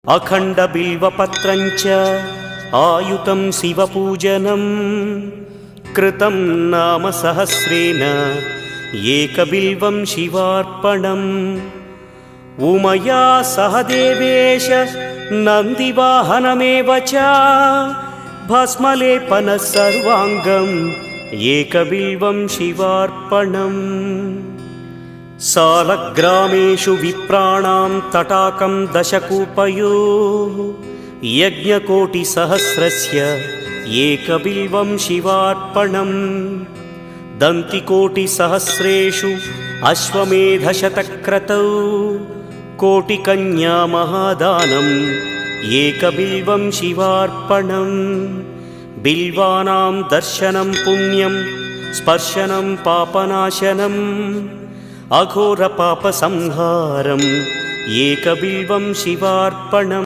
अखण्डबिल्वपत्रं च आयुतं शिवपूजनं कृतं नाम सहस्रेण एकबिल्वं शिवार्पणम्। उमया सह देवेश नन्दिवाहनमेव च भस्मलेपनः सर्वाङ्गम् एकबिल्वं शिवार्पणम्। सालग्रामेषु विप्राणां तटाकं दशकूपयोः यज्ञकोटिसहस्रस्य एकबिल्वं शिवार्पणम्। दन्तिकोटिसहस्रेषु अश्वमेधशतक्रतौ कोटिकन्या महादानम् एकबिल्वं शिवार्पणम्। बिल्वानां दर्शनं पुण्यं स्पर्शनं पापनाशनम् अघोरपापसंहारम् एकबिल्वं शिवार्पणम्।